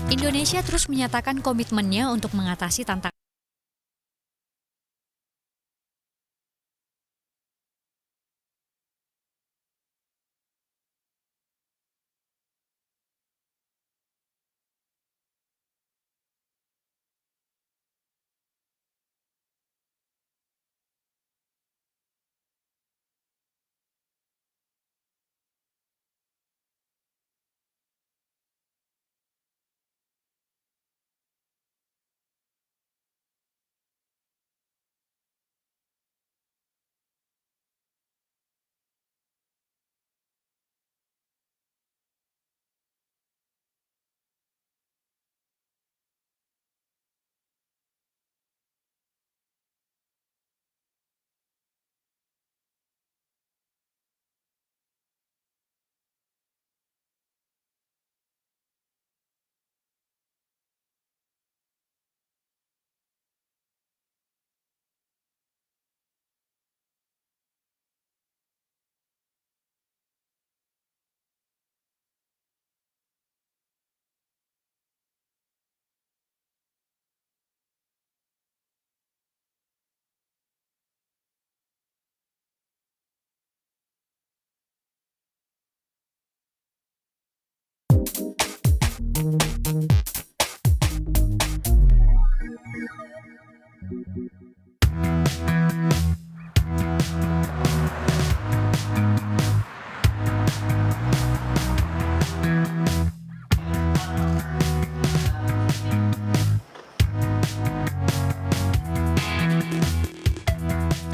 Indonesia terus menyatakan komitmennya untuk mengatasi tantangan.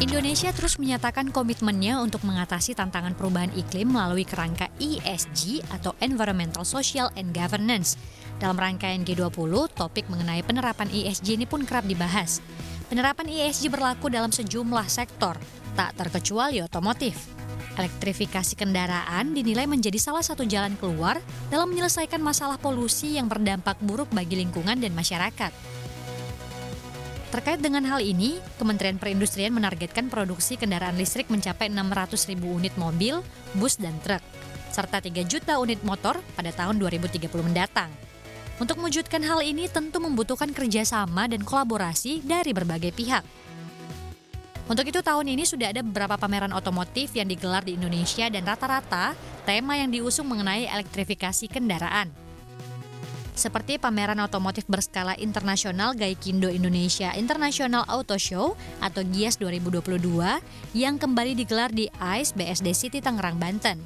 Indonesia terus menyatakan komitmennya untuk mengatasi tantangan perubahan iklim melalui kerangka ESG atau Environmental, Social, and Governance. Dalam rangkaian G20, topik mengenai penerapan ESG ini pun kerap dibahas. Penerapan ESG berlaku dalam sejumlah sektor, tak terkecuali otomotif. Elektrifikasi kendaraan dinilai menjadi salah satu jalan keluar dalam menyelesaikan masalah polusi yang berdampak buruk bagi lingkungan dan masyarakat. Terkait dengan hal ini, Kementerian Perindustrian menargetkan produksi kendaraan listrik mencapai 600.000 unit mobil, bus, dan truk, serta 3 juta unit motor pada tahun 2030 mendatang. Untuk mewujudkan hal ini tentu membutuhkan kerjasama dan kolaborasi dari berbagai pihak. Untuk itu tahun ini sudah ada beberapa pameran otomotif yang digelar di Indonesia dan rata-rata tema yang diusung mengenai elektrifikasi kendaraan. Seperti pameran otomotif berskala internasional Gaikindo Indonesia International Auto Show atau GIAS 2022 yang kembali digelar di ICE BSD City Tangerang, Banten.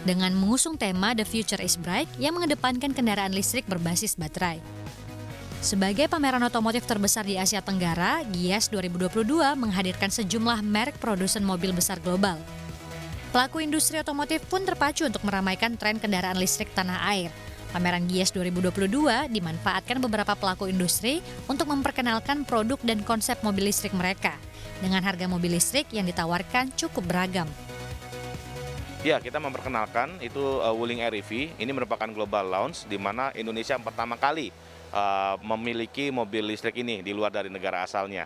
Dengan mengusung tema The Future is Bright yang mengedepankan kendaraan listrik berbasis baterai. Sebagai pameran otomotif terbesar di Asia Tenggara, GIAS 2022 menghadirkan sejumlah merek produsen mobil besar global. Pelaku industri otomotif pun terpacu untuk meramaikan tren kendaraan listrik tanah air. Pameran GIAS 2022 dimanfaatkan beberapa pelaku industri untuk memperkenalkan produk dan konsep mobil listrik mereka, dengan harga mobil listrik yang ditawarkan cukup beragam. Ya, kita memperkenalkan itu Wuling Air EV. Ini merupakan global launch di mana Indonesia pertama kali memiliki mobil listrik ini di luar dari negara asalnya.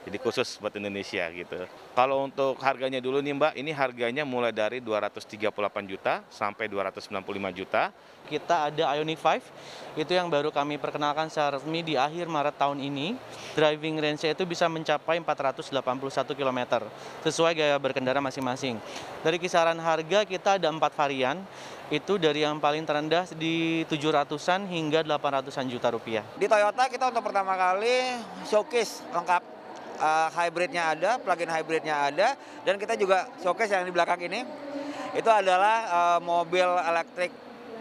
Jadi khusus buat Indonesia gitu. Kalau untuk harganya dulu nih Mbak, ini harganya mulai dari 238 juta sampai 295 juta. Kita ada Ioniq 5, itu yang baru kami perkenalkan secara resmi di akhir Maret tahun ini. Driving range-nya itu bisa mencapai 481 km, sesuai gaya berkendara masing-masing. Dari kisaran harga kita ada 4 varian, itu dari yang paling terendah di 700-an hingga 800-an juta rupiah. Di Toyota kita untuk pertama kali showcase lengkap. Hybridnya ada, plug-in hybridnya ada, dan kita juga showcase yang di belakang ini itu adalah mobil elektrik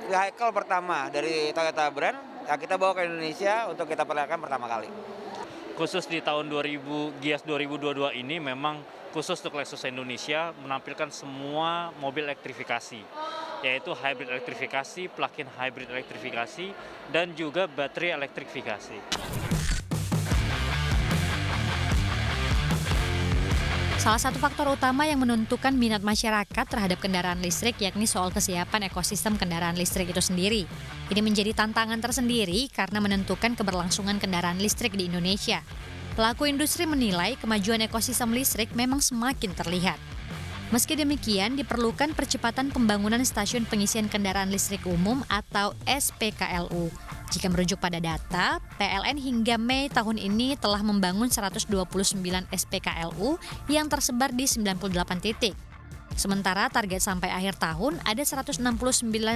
vehicle pertama dari Toyota brand yang kita bawa ke Indonesia untuk kita perlihatkan pertama kali. Khusus di tahun GIAS 2022 ini memang khusus untuk Lexus Indonesia menampilkan semua mobil elektrifikasi, yaitu hybrid elektrifikasi, plug-in hybrid elektrifikasi, dan juga baterai elektrifikasi. Salah satu faktor utama yang menentukan minat masyarakat terhadap kendaraan listrik yakni soal kesiapan ekosistem kendaraan listrik itu sendiri. Ini menjadi tantangan tersendiri karena menentukan keberlangsungan kendaraan listrik di Indonesia. Pelaku industri menilai kemajuan ekosistem listrik memang semakin terlihat. Meski demikian, diperlukan percepatan pembangunan stasiun pengisian kendaraan listrik umum atau SPKLU. Jika merujuk pada data, PLN hingga Mei tahun ini telah membangun 129 SPKLU yang tersebar di 98 titik. Sementara target sampai akhir tahun ada 169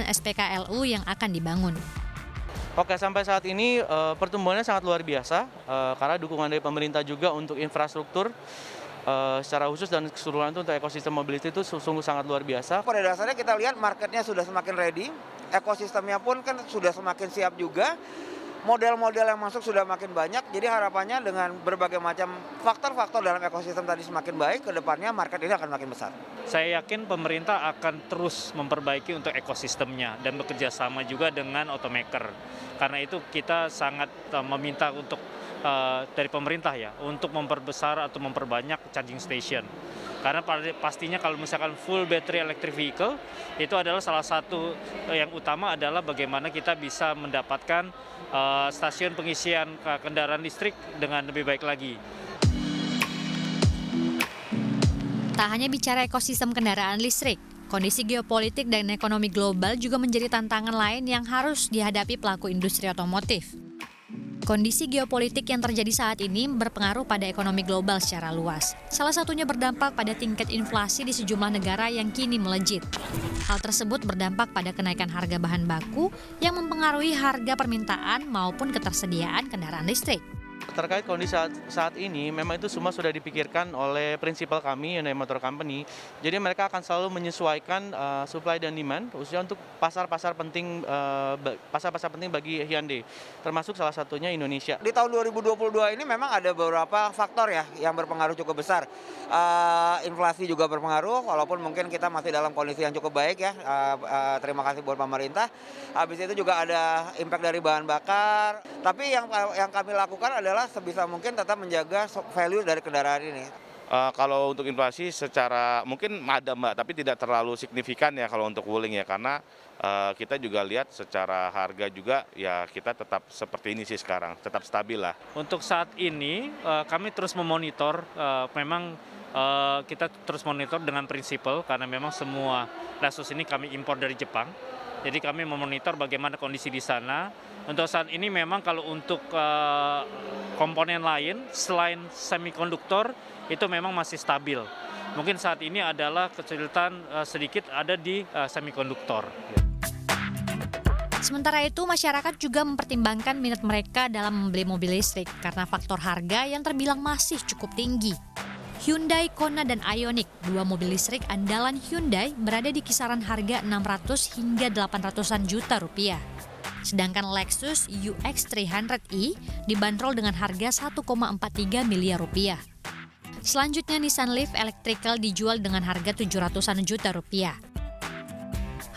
SPKLU yang akan dibangun. Oke, sampai saat ini pertumbuhannya sangat luar biasa karena dukungan dari pemerintah juga untuk infrastruktur secara khusus dan keseluruhan itu untuk ekosistem mobility itu sungguh sangat luar biasa. Pada dasarnya kita lihat marketnya sudah semakin ready, ekosistemnya pun kan sudah semakin siap juga, model-model yang masuk sudah makin banyak, jadi harapannya dengan berbagai macam faktor-faktor dalam ekosistem tadi semakin baik, ke depannya market ini akan makin besar. Saya yakin pemerintah akan terus memperbaiki untuk ekosistemnya dan bekerja sama juga dengan automaker. Karena itu kita sangat meminta untuk dari pemerintah ya untuk memperbesar atau memperbanyak charging station. Karena pastinya kalau misalkan full battery electric vehicle itu adalah salah satu yang utama adalah bagaimana kita bisa mendapatkan stasiun pengisian kendaraan listrik dengan lebih baik lagi. Tak hanya bicara ekosistem kendaraan listrik, kondisi geopolitik dan ekonomi global juga menjadi tantangan lain yang harus dihadapi pelaku industri otomotif. Kondisi geopolitik yang terjadi saat ini berpengaruh pada ekonomi global secara luas. Salah satunya berdampak pada tingkat inflasi di sejumlah negara yang kini melejit. Hal tersebut berdampak pada kenaikan harga bahan baku yang mempengaruhi harga permintaan maupun ketersediaan kendaraan listrik. Terkait kondisi saat ini, memang itu semua sudah dipikirkan oleh prinsipal kami, Hyundai Motor Company. Jadi mereka akan selalu menyesuaikan supply dan demand, khususnya untuk pasar-pasar penting bagi Hyundai, termasuk salah satunya Indonesia. Di tahun 2022 ini memang ada beberapa faktor ya yang berpengaruh cukup besar. Inflasi juga berpengaruh, walaupun mungkin kita masih dalam kondisi yang cukup baik ya. Terima kasih buat pemerintah. Habis itu juga ada impact dari bahan bakar. Tapi yang kami lakukan adalah sebisa mungkin tetap menjaga value dari kendaraan ini. Kalau untuk inflasi secara mungkin ada Mbak, tapi tidak terlalu signifikan ya kalau untuk Wuling ya, karena kita juga lihat secara harga juga ya kita tetap seperti ini sih sekarang, tetap stabil lah. Untuk saat ini kami terus memonitor, memang kita terus monitor dengan prinsipal karena memang semua Lexus ini kami impor dari Jepang. Jadi kami memonitor bagaimana kondisi di sana. Untuk saat ini memang kalau untuk komponen lain selain semikonduktor itu memang masih stabil. Mungkin saat ini adalah kesulitan sedikit ada di semikonduktor. Sementara itu, masyarakat juga mempertimbangkan minat mereka dalam membeli mobil listrik karena faktor harga yang terbilang masih cukup tinggi. Hyundai Kona dan Ioniq, dua mobil listrik andalan Hyundai, berada di kisaran harga 600 hingga 800-an juta rupiah. Sedangkan Lexus UX 300e dibanderol dengan harga 1,43 miliar rupiah. Selanjutnya Nissan Leaf Electrical dijual dengan harga 700-an juta rupiah.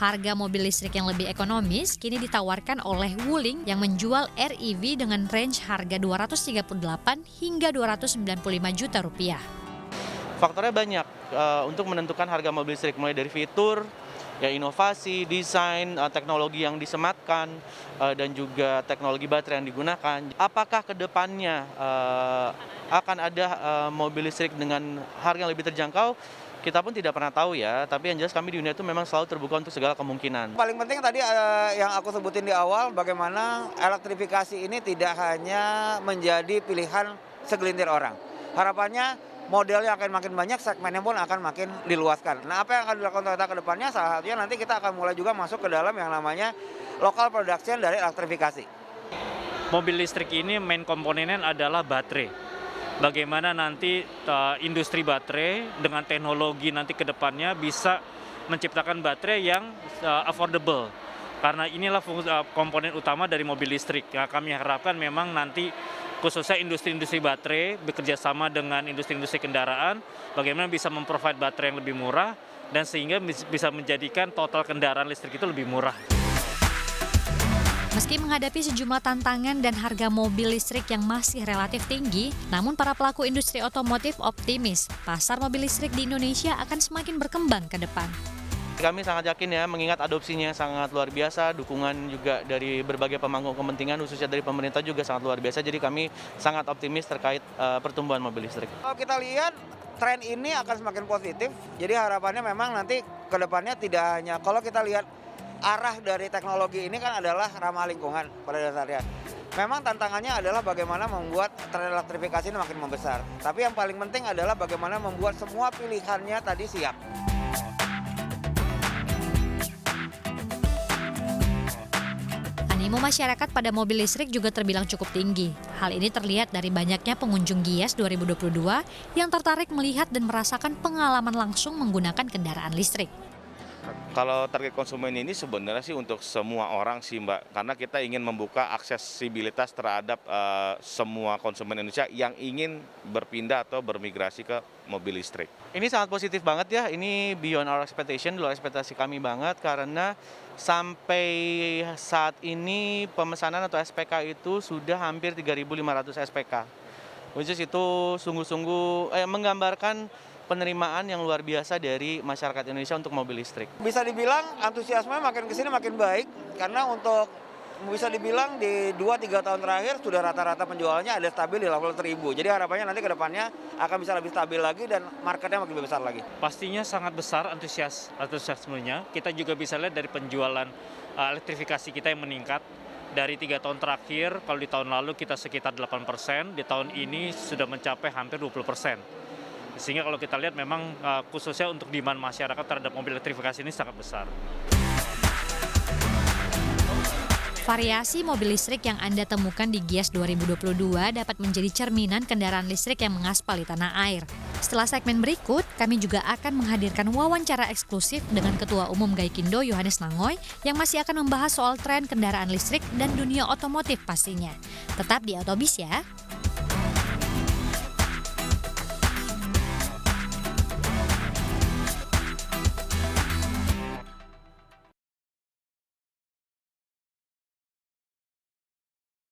Harga mobil listrik yang lebih ekonomis kini ditawarkan oleh Wuling yang menjual REV dengan range harga 238 hingga 295 juta rupiah. Faktornya banyak untuk menentukan harga mobil listrik, mulai dari fitur, ya inovasi, desain, teknologi yang disematkan, dan juga teknologi baterai yang digunakan. Apakah ke depannya akan ada mobil listrik dengan harga yang lebih terjangkau? Kita pun tidak pernah tahu ya, tapi yang jelas kami di Hyundai itu memang selalu terbuka untuk segala kemungkinan. Paling penting tadi yang aku sebutin di awal, bagaimana elektrifikasi ini tidak hanya menjadi pilihan segelintir orang. Harapannya modelnya akan makin banyak, segmennya pun akan makin diluaskan. Nah, apa yang akan dilakukan Toyota ke depannya? Salah satunya nanti kita akan mulai juga masuk ke dalam yang namanya local production dari elektrifikasi. Mobil listrik ini main komponennya adalah baterai. Bagaimana nanti industri baterai dengan teknologi nanti ke depannya bisa menciptakan baterai yang affordable. Karena inilah komponen utama dari mobil listrik. Ya, kami harapkan memang nanti khususnya industri-industri baterai bekerja sama dengan industri-industri kendaraan, bagaimana bisa memprovide baterai yang lebih murah dan sehingga bisa menjadikan total kendaraan listrik itu lebih murah. Meski menghadapi sejumlah tantangan dan harga mobil listrik yang masih relatif tinggi, namun para pelaku industri otomotif optimis pasar mobil listrik di Indonesia akan semakin berkembang ke depan. Kami sangat yakin ya, mengingat adopsinya sangat luar biasa, dukungan juga dari berbagai pemangku kepentingan, khususnya dari pemerintah juga sangat luar biasa. Jadi kami sangat optimis terkait pertumbuhan mobil listrik. Kalau kita lihat tren ini akan semakin positif, jadi harapannya memang nanti ke depannya tidak hanya, kalau kita lihat arah dari teknologi ini kan adalah ramah lingkungan pada dasarnya. Memang tantangannya adalah bagaimana membuat tren elektrifikasi ini makin membesar. Tapi yang paling penting adalah bagaimana membuat semua pilihannya tadi siap. Animo masyarakat pada mobil listrik juga terbilang cukup tinggi. Hal ini terlihat dari banyaknya pengunjung Gias 2022 yang tertarik melihat dan merasakan pengalaman langsung menggunakan kendaraan listrik. Kalau target konsumen ini sebenarnya sih untuk semua orang sih Mbak, karena kita ingin membuka aksesibilitas terhadap semua konsumen Indonesia yang ingin berpindah atau bermigrasi ke mobil listrik. Ini sangat positif banget ya, ini beyond our expectation, luar ekspektasi kami banget karena sampai saat ini pemesanan atau SPK itu sudah hampir 3.500 SPK. Which is itu sungguh-sungguh menggambarkan penerimaan yang luar biasa dari masyarakat Indonesia untuk mobil listrik. Bisa dibilang antusiasme makin kesini makin baik, karena untuk bisa dibilang di 2-3 tahun terakhir sudah rata-rata penjualannya ada stabil di level 1.000. Jadi harapannya nanti ke depannya akan bisa lebih stabil lagi dan marketnya makin besar lagi. Pastinya sangat besar antusiasmenya. Kita juga bisa lihat dari penjualan elektrifikasi kita yang meningkat. Dari 3 tahun terakhir, kalau di tahun lalu kita sekitar 8%, di tahun ini sudah mencapai hampir 20%. Sehingga kalau kita lihat memang khususnya untuk demand masyarakat terhadap mobil elektrifikasi ini sangat besar. Variasi mobil listrik yang Anda temukan di Gias 2022 dapat menjadi cerminan kendaraan listrik yang mengaspal di tanah air. Setelah segmen berikut, kami juga akan menghadirkan wawancara eksklusif dengan Ketua Umum Gaikindo Yohanes Nangoy yang masih akan membahas soal tren kendaraan listrik dan dunia otomotif pastinya. Tetap di Autobis ya.